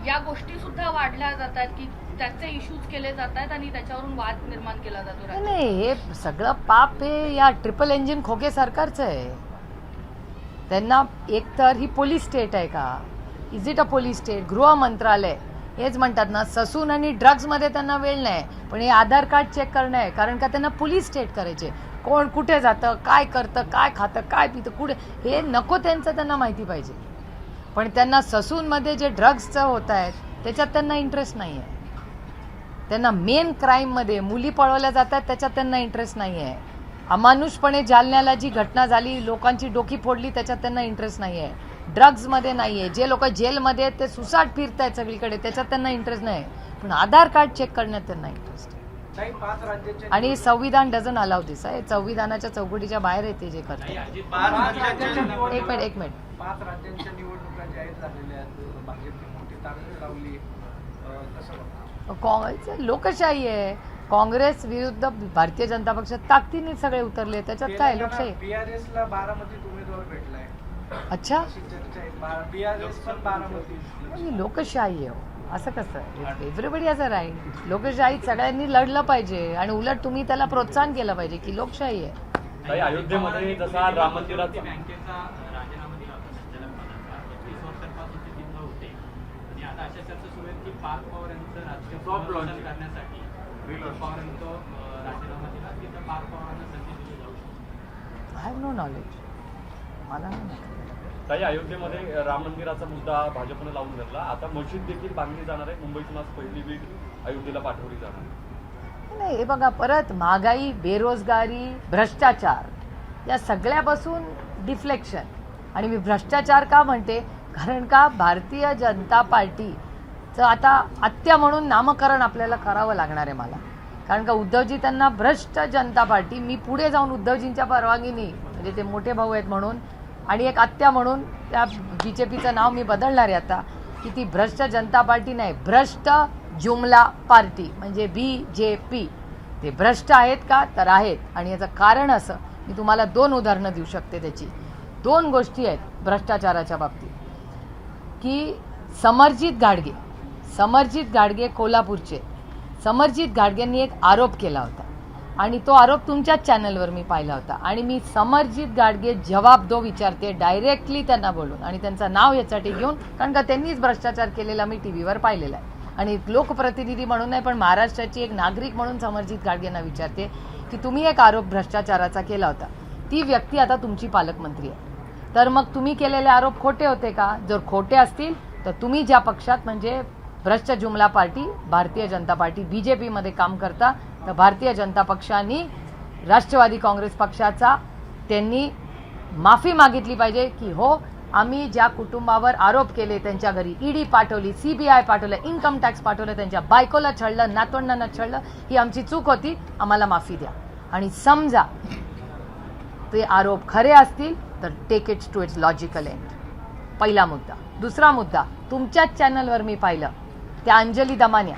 या गोष्टी सुद्धा वाढल्या जात आहेत की त्याचे इश्यूज केले जात आहेत आणि त्याच्यावरून वाद निर्माण केला जातो. नाही, हे सगळं पाप हे या ट्रिपल इंजिन खोके सरकारचं आहे. त्यांना एकतर ही पोलीस स्टेट आहे का? Is it a police state? गृह मंत्रालय हेच म्हणतात ना, ससून आणि ड्रग्समध्ये त्यांना वेळ नाही, पण हे आधार कार्ड चेक करणं आहे. कारण का त्यांना पोलीस स्टेट करायचे. कोण कुठे जातं, काय करतं, काय खातं, काय पितं, कुठे, हे नको त्यांचं त्यांना माहिती पाहिजे. पण त्यांना ससूनमध्ये जे ड्रग्सचं होत आहेत त्याच्यात त्यांना इंटरेस्ट नाही आहे. त्यांना मेन क्राईममध्ये मुली पळवल्या जातात त्याच्यात त्यांना इंटरेस्ट नाही आहे. अमानुषपणे जालन्याला जी घटना झाली, लोकांची डोकी फोडली, त्याच्यात त्यांना इंटरेस्ट नाही आहे. ड्रग्समध्ये नाही आहे. जे लोक जेलमध्ये आहेत ते सुसाट फिरत आहेत सगळीकडे, त्याच्यात त्यांना इंटरेस्ट नाही. पण आधार कार्ड चेक करण्यात त्यांना इंटरेस्ट आहे. 5 राज्याच्या आणि संविधान डझन अलाव दिस आहे. संविधानाच्या चौकटीच्या बाहेर येते जे करतात. एक मिनिट 5 राज्यांच्या निवडणुका जाहीर झालेल्या आहेत. भाजपने मोठी ताकद लावली. कसं बघता? लोकशाही आहे. काँग्रेस विरुद्ध भारतीय जनता पक्ष ताकदीने सगळे उतरले. त्याच्यात काय लोकशाही? BRSला बारामतीत उमेदवार भेटलाय. अच्छा, अशी चर्चा आहे. BRS पण बारामती. ही लोकशाही आहे. असं कसं? Everybody as a right. लोकशाहीत सगळ्यांनी लढलं पाहिजे आणि उलट तुम्ही त्याला प्रोत्साहन केलं पाहिजे की लोकशाही आहे. काही अयोध्येमध्ये जसा राम मंदिराचा बँकेचा राजीनामा दिला होता संचालक पदाचा 25 वर्षांपासून ते तिथं होते आणि आता अशा चर्चा सुरू आहेत की पार्थ पवार यांचं राजकीय पुनर्रचना करण्यासाठी पवार यांचा राजीनामा दिला. तिथं पार्थ पवारांना संधी दिली जाऊ शकते. I have no knowledge. मला नाही माहिती. काही अयोध्येमध्ये राम मंदिराचा मुद्दा भाजपनं लावून धरला. आता मशीद देखील बांधली जाणार आहे. मुंबईतून आज पहिली वीट अयोध्येला पाठवली जाणार आहे. नाही, हे बघा, परत महागाई, बेरोजगारी, भ्रष्टाचार या सगळ्यापासून डिफ्लेक्शन. आणि मी भ्रष्टाचार का म्हणते? कारण का भारतीय जनता पार्टीचं आता आत्या म्हणून नामकरण आपल्याला करावं लागणार आहे मला. कारण का उद्धवजी त्यांना भ्रष्ट जनता पार्टी, मी पुढे जाऊन उद्धवजींच्या परवानगीने, म्हणजे ते मोठे भाऊ आहेत म्हणून आणि एक आत्या म्हणून त्या BJPचं नाव मी बदलणार आहे आता, की ती भ्रष्ट जनता पार्टी नाही, भ्रष्ट जुमला पार्टी म्हणजे BJP. ते भ्रष्ट आहेत का? तर आहेत. आणि याचं कारण असं, मी तुम्हाला 2 उदाहरणं देऊ शकते. त्याची 2 गोष्टी आहेत भ्रष्टाचाराच्या बाबतीत. की समरजित गाडगे कोल्हापूरचे, समरजित गाडगेंनी एक आरोप केला होता आणि तो आरोप तुमच्याच चॅनलवर मी पाहिला होता. आणि मी समरजित गाडगे जवाब दो विचारते डायरेक्टली त्यांना बोलून आणि त्यांचं नाव यासाठी घेऊन, कारण का त्यांनीच भ्रष्टाचार केलेला मी टीव्हीवर पाहिलेला आहे. आणि लोकप्रतिनिधी म्हणून नाही पण महाराष्ट्राची एक नागरिक म्हणून समरजित गाडगेंना विचारते की तुम्ही एक आरोप भ्रष्टाचाराचा केला होता. ती व्यक्ती आता तुमची पालकमंत्री आहे. तर मग तुम्ही केलेले आरोप खोटे होते का? जर खोटे असतील तर तुम्ही ज्या पक्षात म्हणजे भ्रष्ट जुमला party Bharatiya Janata party BJP मध्ये काम करता, तर भारतीय जनता पक्षाने राष्ट्रवादी काँग्रेस पक्षाचा त्यांनी माफी मागितली पाहिजे की हो आम्ही ज्या कुटुंबावर आरोप केले, त्यांच्या घरी ED पाठवली, CBI पाठवलं, इन्कम टॅक्स पाठवलं, त्यांच्या बायकोला छळलं, नातवंडांना छळलं, ही आमची चूक होती, आम्हाला माफी द्या. आणि समजा ते आरोप खरे असतील तर take its to its logical end. पहिला मुद्दा. दुसरा मुद्दा, तुमच्याच चॅनलवर मी पाहिलं त्या अंजली दमानिया,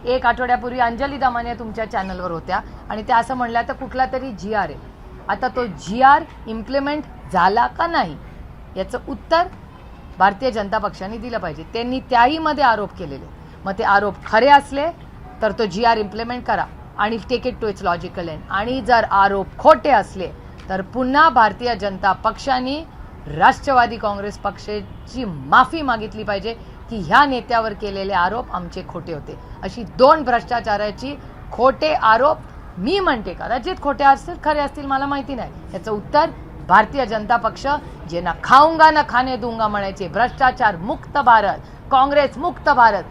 1 आठवड्यापूर्वी अंजली दमानिया तुमच्या चॅनलवर होत्या आणि त्या असं म्हणल्या तर कुठला तरी GR आहे. आता तो GR इम्प्लिमेंट झाला का नाही याचं उत्तर भारतीय जनता पक्षाने दिलं पाहिजे. त्यांनी त्याहीमध्ये आरोप केलेले. मग ते आरोप खरे असले तर तो GR इम्प्लिमेंट करा आणि take it to its logical end. आणि जर आरोप खोटे असले तर पुन्हा भारतीय जनता पक्षाने राष्ट्रवादी काँग्रेस पक्षाची माफी मागितली पाहिजे की ह्या नेत्यावर केलेले आरोप आमचे खोटे होते. अशी 2 भ्रष्टाचाराची खोटे आरोप मी म्हणते, कदाचित खोटे असतील खरे असतील मला माहिती नाही. याचं उत्तर भारतीय जनता पक्ष जे ना खाऊंगा ना खाने दूंगा म्हणायचे, भ्रष्टाचार मुक्त भारत, काँग्रेस मुक्त भारत,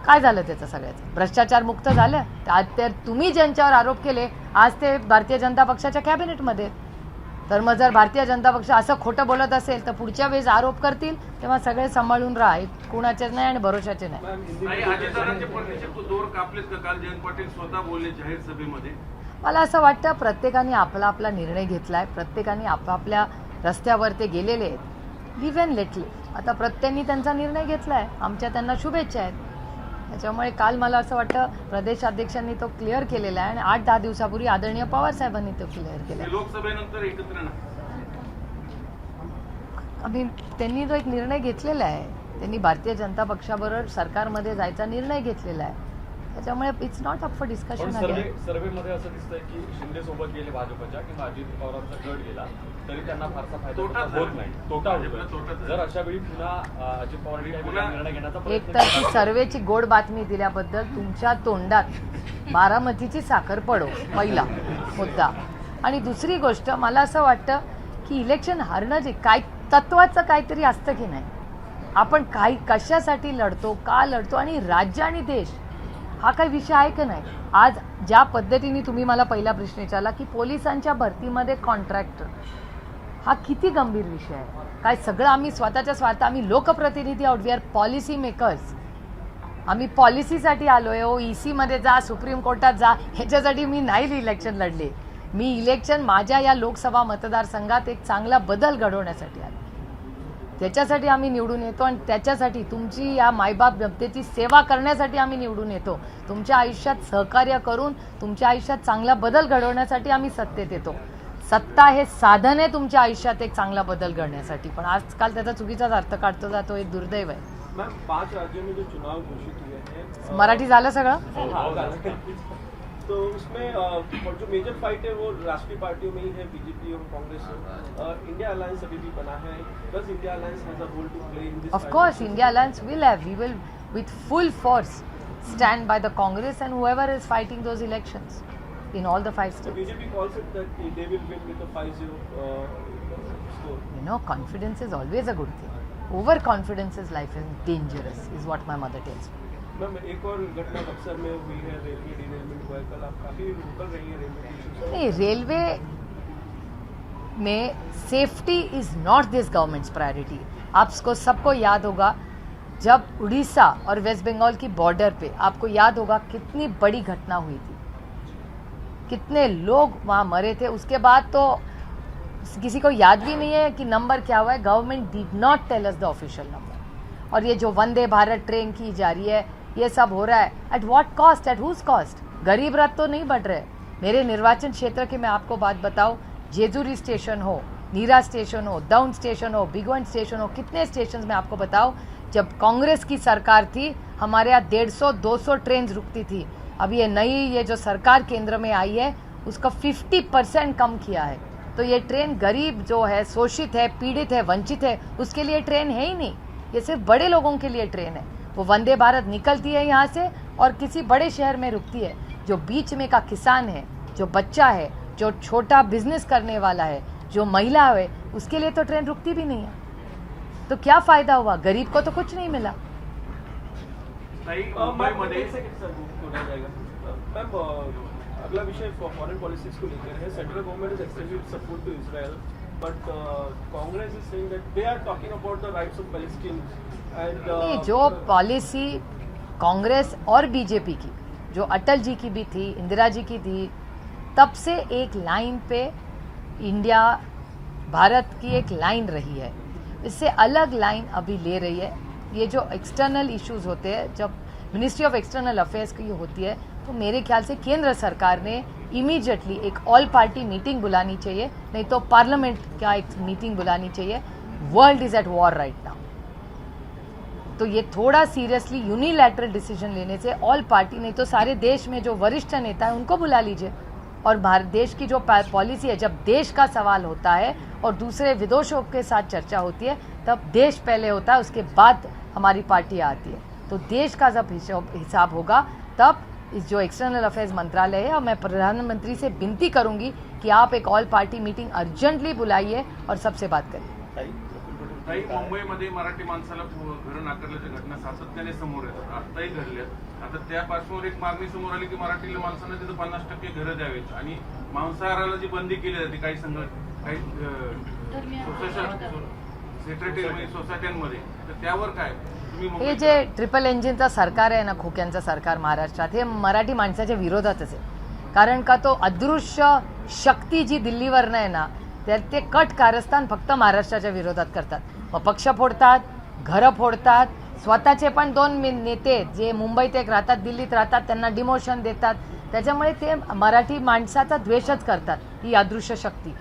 काय झालं त्याचं सगळ्याचं? भ्रष्टाचार मुक्त झालं तर तुम्ही ज्यांच्यावर आरोप केले आज ते भारतीय जनता पक्षाच्या कॅबिनेटमध्ये. तर मग जर भारतीय जनता पक्ष असं खोटं बोलत असेल तर पुढच्या वेळेस आरोप करतील तेव्हा सगळे सांभाळून राहा. कुणाचेच नाही आणि भरोशाचे नाही. अजितदादांचे पत्नीचे दोर कापलेत का? काल जयंत पाटील स्वतः बोलले जाहीर सभेमध्ये. मला असं वाटतं प्रत्येकाने आपला आपला निर्णय घेतलाय, प्रत्येकाने आपापल्या रस्त्यावर ते गेलेले आहेत. Live and let live. आता प्रत्येकाने त्यांचा निर्णय घेतलाय, आमच्या त्यांना शुभेच्छा आहेत. त्याच्यामुळे काल मला असं वाटतं प्रदेश अध्यक्षांनी तो क्लिअर केलेला आहे आणि 8-10 दिवसापूर्वी आदरणीय पवार साहेबांनी तो क्लिअर केला. लोकसभेनंतर एकत्र आम्ही त्यांनी जो एक निर्णय घेतलेला आहे, त्यांनी भारतीय जनता पक्षाबरोबर सरकारमध्ये जायचा निर्णय घेतलेला आहे. त्याच्यामुळे it's not up for discussion. सर्वेमध्ये असं दिसतंय की शिंदे सोबत गेले भाजपच्या किंवा अजित पवारांचा गट गेला तरी त्यांना फारसा फायदा होत नाही, तोटा होतो. जर अशा वेळी पुन्हा अजित पवारांनी निर्णय घेण्याचा एक तर ती सर्वेची गोड बातमी दिल्याबद्दल तुमच्या तोंडात बारामतीची साखर पडो, पहिला मुद्दा. आणि दुसरी गोष्ट, मला असं वाटतं की इलेक्शन हारणं जे काय तत्वाचं काहीतरी असतं की नाही, आपण काही कशासाठी लढतो, का लढतो आणि राज्य आणि देश हा काही विषय आहे का नाही. आज ज्या पद्धतीने तुम्ही मला पहिला प्रश्न विचारला की पोलिसांच्या भरतीमध्ये कॉन्ट्रॅक्टर, हा किती गंभीर विषय आहे. काय सगळं आम्ही स्वतःच्या स्वार्थ, आम्ही लोकप्रतिनिधी आहोत, वी आर पॉलिसी मेकर्स. आम्ही पॉलिसीसाठी आलोय. EC मध्ये जा, सुप्रीम कोर्टात जा, ह्याच्यासाठी मी नाही इलेक्शन लढले. मी इलेक्शन माझ्या या लोकसभा मतदारसंघात एक चांगला बदल घडवण्यासाठी आले. त्याच्यासाठी आम्ही निवडून येतो आणि त्याच्यासाठी तुमची या मायबाप जनतेची सेवा करण्यासाठी आम्ही निवडून येतो. तुमच्या आयुष्यात सहकार्य करून तुमच्या आयुष्यात चांगला बदल घडवण्यासाठी आम्ही सत्तेत येतो. सत्ता हे साधन आहे तुमच्या आयुष्यात एक चांगला बदल घडण्यासाठी, पण आजकाल त्याचा चुकीचाच अर्थ काढतो जातो. एक दुर्दैव आहे. 5 राज्यों में जो चुनाव घोषित हुए हैं, मराठी झालं सगळं. तो उसमें जो मेजर फाइट है वो राष्ट्रीय पार्टियों में ही है, बीजेपी और कांग्रेस. इंडिया अलायंस अभी भी बना है. Does India alliance has a role to play in this? Of course, India Alliance will have. We will, with full force, stand by the Congress and whoever is fighting those elections in all the 5 So states. BJP calls it that they will win with a 5-0 score. You know, confidence is always a good thing. Overconfidence is life is dangerous, is what my mother tells me. Ma'am, एक और घटना बक्सर में हुई है, रेलवे डिरेलमेंट हुआ है कल. आप काफी वोकल रही है रेलवे इश्यूज. नहीं, रेलवे में safety is not this governments priority. आपको सबको याद होगा जब उड़ीसा और वेस्ट बंगाल की बॉर्डर पे, आपको याद होगा कितनी बड़ी घटना हुई थी, कितने लोग वहाँ मरे थे. उसके बाद तो किसी को याद भी नहीं है कि नंबर क्या हुआ है. Government did not tell us the official number. और ये जो वंदे भारत ट्रेन की जा रही है, ये सब हो रहा है at what cost, at whose cost. गरीब रथ तो नहीं बढ़ रहे. मेरे निर्वाचन क्षेत्र की मैं आपको बात बताऊं, जेजुरी स्टेशन हो, नीरा स्टेशन हो, दौंड स्टेशन हो, बिगवंड स्टेशन हो, कितने स्टेशन में आपको बताओ, जब कांग्रेस की सरकार थी हमारे यहाँ 150-200 ट्रेन रुकती थी. अब ये नई ये जो सरकार केंद्र में आई है उसका 50% कम किया है. तो ये ट्रेन गरीब जो है, शोषित है, पीड़ित है, वंचित है, उसके लिए ट्रेन है ही नहीं. ये सिर्फ बड़े लोगों के लिए ट्रेन है. वो वंदे भारत निकलती है यहाँ से और किसी बड़े शहर में रुकती है. जो बीच में का किसान है, जो बच्चा है, जो छोटा बिजनेस करने वाला है, जो महिला है उसके लिए तो ट्रेन रुकती भी नहीं है, तो क्या फायदा हुआ? गरीब को तो कुछ नहीं मिला। मुंबईमध्ये मैम अगला विषय फॉरेन पॉलिसीज को लेकर है। Central government is extended support to Israel, but Congress is saying that they are talking about the rights of Palestine and जो पॉलिसी कांग्रेस और बीजेपी की, जो अटल जी की भी थी, इंदिरा जी की थी, तब से एक लाइन पे इंडिया भारत की एक लाइन रही है। इससे अलग लाइन अभी ले रही है। ये जो एक्सटर्नल इश्यूज होते हैं, जब मिनिस्ट्री ऑफ एक्सटर्नल अफेयर्स की होती है, तो मेरे ख्याल से केंद्र सरकार ने इमीडिएटली एक ऑल पार्टी मीटिंग बुलानी चाहिए, नहीं तो पार्लियामेंट का एक मीटिंग बुलानी चाहिए। World is at war right now, तो ये थोड़ा सीरियसली यूनिलैटरल डिसीजन लेने से ऑल पार्टी, नहीं तो सारे देश में जो वरिष्ठ नेता है उनको बुला लीजिए। और भारत देश की जो पॉलिसी है, जब देश का सवाल होता है और दूसरे विदेशों के साथ चर्चा होती है, तब देश पहले होता है, उसके बाद हमारी पार्टी आती है। तो देश का जब हिसाब होगा, तब इस जो एक्सटर्नल अफेयर्स मंत्रालय है, और मैं प्रधानमंत्री से विनती करूंगी कि आप एक ऑल पार्टी मीटिंग अर्जेंटली बुलाइए और सबसे बात करिए। काही मुंबईमध्ये मराठी माणसाला घरं नाकारल्याच्या घटना सातत्याने समोर येतात, आताही घडल्यात। आता त्या पार्श्वभूमीवर एक मागणी समोर आली की मराठी माणसांना तिथं 50% घरं द्यावीत आणि मांसाहाराला जी बंदी केली जाते काही सेक्रेटरी सोसायट्यांमध्ये, तर त्यावर काय तुम्ही? हे जे ट्रिपल इंजिनचं सरकार आहे ना, खोक्यांचं सरकार महाराष्ट्रात, हे मराठी माणसाच्या विरोधातच आहे। कारण का तो अदृश्य शक्ती जी दिल्लीवरनं आहे ना, तर ते कट कारस्थान फक्त महाराष्ट्राच्या विरोधात करतात। मग पक्ष फोडतात, घरं फोडतात, स्वतःचे पण 2 नेते जे मुंबईत एक राहतात, दिल्लीत राहतात, त्यांना डिमोशन देतात। त्याच्यामुळे ते मराठी माणसाचा द्वेषच करतात, ही अदृश्य शक्ती।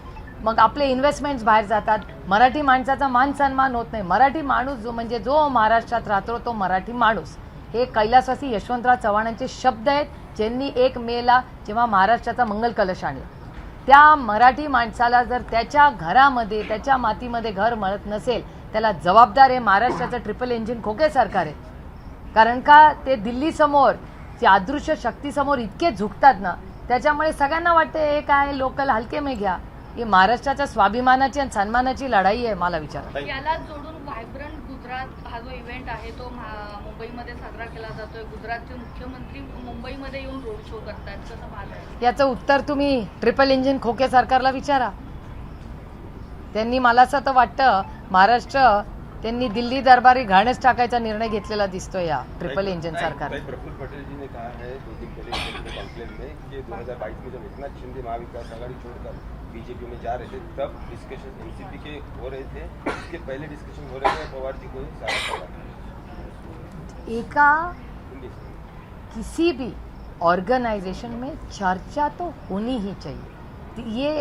मग आपले इन्व्हेस्टमेंट्स बाहेर जातात, मराठी माणसाचा मान सन्मान होत नाही। मराठी माणूस जो म्हणजे जो महाराष्ट्रात राहतो तो मराठी माणूस, हे कैलासवासी यशवंतराव चव्हाणांचे शब्द आहेत, ज्यांनी 1 मेला जेव्हा महाराष्ट्राचा मंगल कलश आणला, त्या मराठी माणसाला जर त्याच्या घरामध्ये, त्याच्या मातीमध्ये घर मिळत नसेल, त्याला जबाबदार आहे महाराष्ट्राचं ट्रिपल इंजिन खोके सरकार आहे। कारण का ते दिल्ली समोर, जे अदृश्य शक्तीसमोर इतके झुकतात ना, त्याच्यामुळे सगळ्यांना वाटतं हे काय लोकल हलके में घ्या। ही महाराष्ट्राच्या स्वाभिमानाची आणि सन्मानाची लढाई आहे। मला विचारा, याला जोडून व्हायब्रंट गुजरात हा जो इव्हेंट आहे तो मुंबईमध्ये साजरा केला जातोय। गुजरातचे मुख्यमंत्री मुंबईमध्ये येऊन रोड शो करतात, कसं पाहताय? याचं उत्तर तुम्ही ट्रिपल इंजिन खोके सरकारला विचारा। त्यांनी, मला असं तर वाटतं, महाराष्ट्र त्यांनी दिल्ली दरबारी घाणच टाकायचा निर्णय घेतलेला दिसतोय या ट्रिपल इंजिन सरकार। प्रफुल्ल पटेल जी ने कहा है 2 दिन पहले कॉन्क्लेव में कि 2022 में जब एकनाथ शिंदे महाविकास आघाड़ी छोड़कर बीजेपी में जा रहे थे, तब डिस्कशन एनसीपी के हो रहे थे, इसके पहले डिस्कशन हो रहे थे, पवार जी को सारा एका किसी भी ऑर्गेनाइजेशन में चर्चा तो होनी ही चाहिए। ये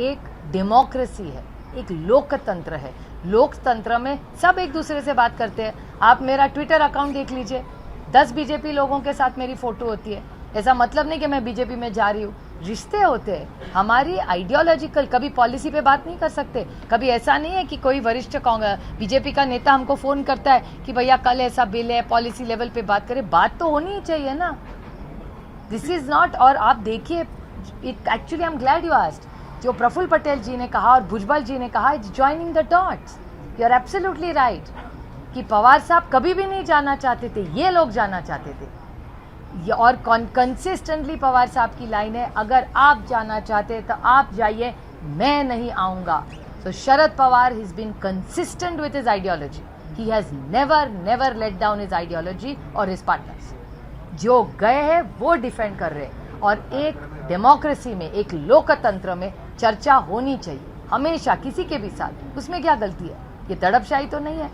एक डेमोक्रेसी है, एक लोकतंत्र है। लोकतंत्र में सब एक दूसरे से बात करते हैं। आप मेरा ट्विटर अकाउंट देख लीजिए, 10 बीजेपी लोगों के साथ मेरी फोटो होती है। ऐसा मतलब नहीं कि मैं बीजेपी में जा रही हूँ, रिश्ते होते हैं। हमारी आइडियोलॉजिकल, कभी पॉलिसी पे बात नहीं कर सकते। कभी ऐसा नहीं है कि कोई वरिष्ठ बीजेपी का नेता हमको फोन करता है कि भैया कल ऐसा बिल है, पॉलिसी लेवल पे बात करें। बात तो होनी ही चाहिए ना, दिस इज नॉट। और आप देखिए, actually I am glad you asked, जो प्रफुल्ल पटेल जी ने कहा और भुजबल जी ने कहा, it's joining the dots. You are absolutely right कि पवार साहब कभी भी नहीं जाना चाहते थे, ये लोग जाना चाहते थे। और कंसिस्टेंटली पवार साहब की लाइन है, अगर आप जाना चाहते तो आप जाइए, मैं नहीं आऊंगा। So Sharad Pawar has been consistent with his ideology, he has never let down his ideology और हिज पार्टनर्स। जो गए हैं वो डिफेंड कर रहे हैं। और एक डेमोक्रेसी में, एक लोकतंत्र में चर्चा होनी चाहिए हमेशा, किसी के भी साथ। उसमें क्या गलती है? ये तड़पशाही तो नहीं है।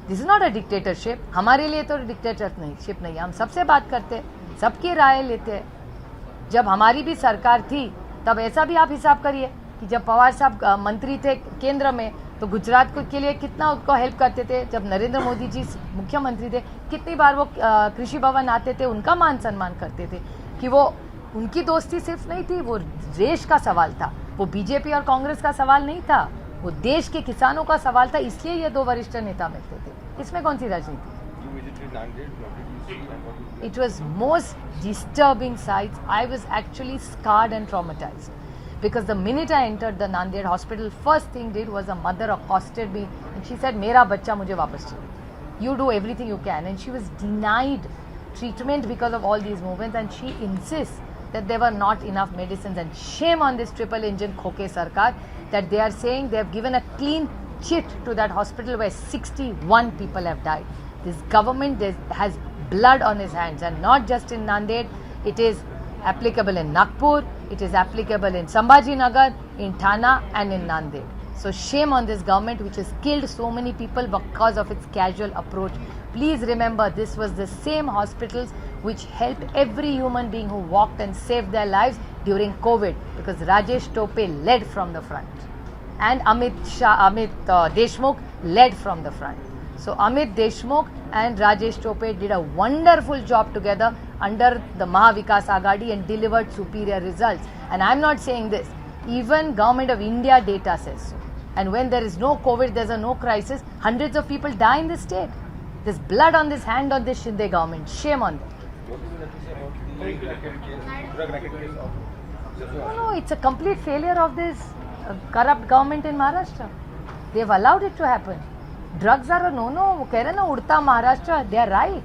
दिस इज नॉट अ डिक्टेटरशिप। हमारे लिए तो डिक्टेटरशिप नहीं है। हम सबसे बात करते हैं, सबकी राय लेते हैं। जब हमारी भी सरकार थी, तब ऐसा भी आप हिसाब करिए कि जब पवार साहब मंत्री थे केंद्र में, तो गुजरात के लिए कितना उसको हेल्प करते थे। जब नरेंद्र मोदी जी मुख्यमंत्री थे, कितनी बार वो कृषि भवन आते थे, उनका मान सम्मान करते थे। कि वो उनकी दोस्ती सिर्फ नहीं थी, वो देश का सवाल था, वो बीजेपी और कांग्रेस का सवाल नहीं था, वो देश के किसानों का सवाल था। इसलिए ये 2 वरिष्ठ नेता मिलते थे। इसमें कौन सी राजनीति? It was most disturbing sights. I was actually scarred and traumatized Because the minute I entered the Nanded hospital, first thing did was a mother accosted me and she said, "Mera bachcha mujhe wapas chahiye. You do everything you can." And she was denied treatment because of all these movements, and she insists that there were not enough medicines. And shame on this triple engine Khoke Sarkar that they are saying they have given a clean chit to that hospital where 61 people have died. This government has blood on his hands, and not just in Nanded. It is applicable in Nagpur, it is applicable in Sambhajinagar, in Thana and in Nanded. So shame on this government which has killed so many people because of its casual approach. Please remember, this was the same hospitals which helped every human being who walked and saved their lives during COVID, because Rajesh Tope led from the front and Amit Deshmukh led from the front. So Amit Deshmukh and Rajesh Tope did a wonderful job together under the Mahavikas Aghadi and delivered superior results. And I'm not saying this, even Government of India data says so. And when there is no COVID, there's a no crisis, hundreds of people die in this state. There's blood on this hand of this Shinde government. Shame on them. What is the say about the drug racket case of No, it's a complete failure of this corrupt government in Maharashtra. They've allowed it to happen. Drugs are a no-no. वो कह रहे हैं ना उड़ता महाराष्ट्र, they are right.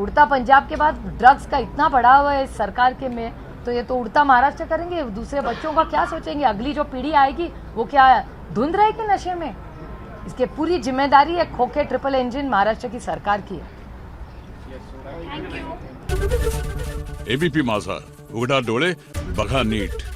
उड़ता पंजाब के बाद ड्रग्स का इतना बढ़ा हुआ है सरकार के में, तो ये तो उड़ता महाराष्ट्र करेंगे. दूसरे बच्चों का क्या सोचेंगे? अगली जो पीढ़ी आएगी वो क्या धुंध रहेगी नशे में? इसके पूरी जिम्मेदारी है खोखे ट्रिपल इंजन महाराष्ट्र की सरकार की है. एबीपी माझा, उघडा डोळे बघा नीट.